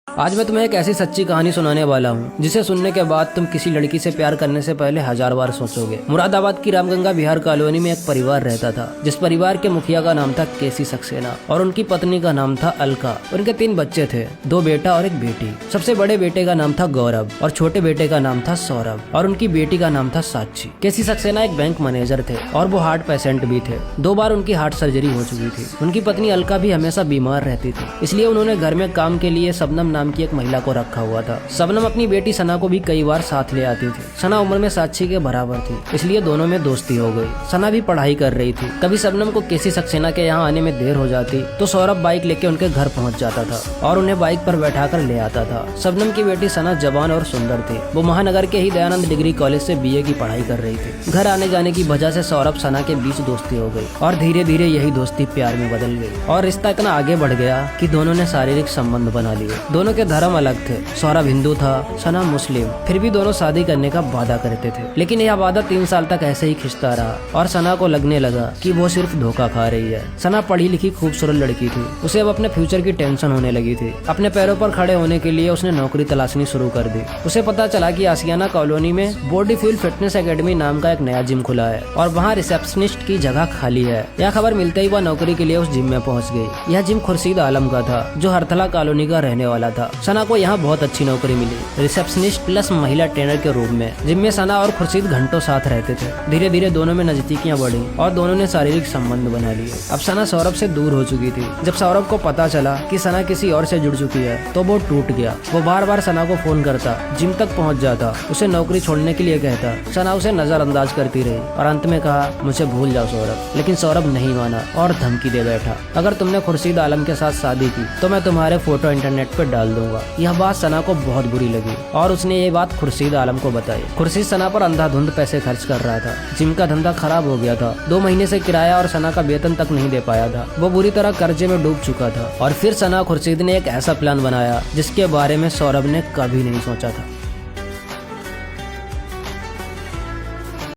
आज मैं तुम्हें एक ऐसी सच्ची कहानी सुनाने वाला हूँ जिसे सुनने के बाद तुम किसी लड़की से प्यार करने से पहले 1000 बार सोचोगे। मुरादाबाद की रामगंगा बिहार कॉलोनी में एक परिवार रहता था, जिस परिवार के मुखिया का नाम था केसी सक्सेना और उनकी पत्नी का नाम था अलका। उनके 3 बच्चे थे, 2 बेटा और 1 बेटी। सबसे बड़े बेटे का नाम था गौरव और छोटे बेटे का नाम था सौरभ और उनकी बेटी का नाम था साक्षी। केसी सक्सेना एक बैंक मैनेजर थे और वो हार्ट पेशेंट भी थे। 2 बार उनकी हार्ट सर्जरी हो चुकी थी। उनकी पत्नी अलका भी हमेशा बीमार रहती थी, इसलिए उन्होंने घर में काम के लिए शबनम नाम की एक महिला को रखा हुआ था। शबनम अपनी बेटी सना को भी कई बार साथ ले आती थी। सना उम्र में साक्षी के बराबर थी, इसलिए दोनों में दोस्ती हो गई। सना भी पढ़ाई कर रही थी। कभी शबनम को केसी सक्सेना के यहाँ आने में देर हो जाती तो सौरभ बाइक लेके उनके घर पहुँच जाता था और उन्हें बाइक पर बैठाकर ले आता था। शबनम की बेटी सना जवान और सुंदर थी। वो महानगर के ही दयानंद डिग्री कॉलेज से BA की पढ़ाई कर रही थी। घर आने जाने की वजह से सौरभ सना के बीच दोस्ती हो गई और धीरे धीरे यही दोस्ती प्यार में बदल गई और रिश्ता इतना आगे बढ़ गया कि दोनों ने शारीरिक संबंध बना लिए। दोनों के धर्म अलग थे। सौरभ हिंदू था, सना मुस्लिम। फिर भी दोनों शादी करने का वादा करते थे, लेकिन यह वादा 3 साल तक ऐसे ही खिंचता रहा और सना को लगने लगा कि वो सिर्फ धोखा खा रही है। सना पढ़ी लिखी खूबसूरत लड़की थी। उसे अब अपने फ्यूचर की टेंशन होने लगी थी। अपने पैरों पर खड़े होने के लिए उसने नौकरी तलाशनी शुरू कर दी। उसे पता चला कि आशियाना कॉलोनी में बॉडी फ्यूल फिटनेस एकेडमी नाम का एक नया जिम खुला है और वहाँ रिसेप्शनिस्ट की जगह खाली है। यह खबर मिलते ही वह नौकरी के लिए उस जिम में पहुँच गई। यह जिम खुर्शीद आलम का था, जो हरथला कॉलोनी का रहने वाला था। सना को यहाँ बहुत अच्छी नौकरी मिली, रिसेप्शनिस्ट प्लस महिला ट्रेनर के रूप में। जिम में सना और खुर्शीद घंटों साथ रहते थे। धीरे धीरे दोनों में नजदीकियां बढ़ी और दोनों ने शारीरिक संबंध बना लिए। अब सना सौरभ से दूर हो चुकी थी। जब सौरभ को पता चला कि सना किसी और से जुड़ चुकी है तो वो टूट गया। वो बार बार सना को फोन करता, जिम तक पहुंच जाता, उसे नौकरी छोड़ने के लिए कहता। सना उसे नजरअंदाज करती रही और अंत में कहा, मुझे भूल जाओ सौरभ। लेकिन सौरभ नहीं माना और धमकी दे बैठा, अगर तुमने खुर्शीद आलम के साथ शादी की तो मैं तुम्हारे फोटो इंटरनेट पर डाल दूंगा। यह बात सना को बहुत बुरी लगी और उसने ये बात खुर्शीद आलम को बताई। खुर्शीद सना पर अंधाधुंध पैसे खर्च कर रहा था। जिम का धंधा खराब हो गया था। 2 महीने से किराया और सना का वेतन तक नहीं दे पाया था। वो बुरी तरह कर्जे में डूब चुका था और फिर सना खुर्शीद ने एक ऐसा प्लान बनाया जिसके बारे में सौरभ ने कभी नहीं सोचा था।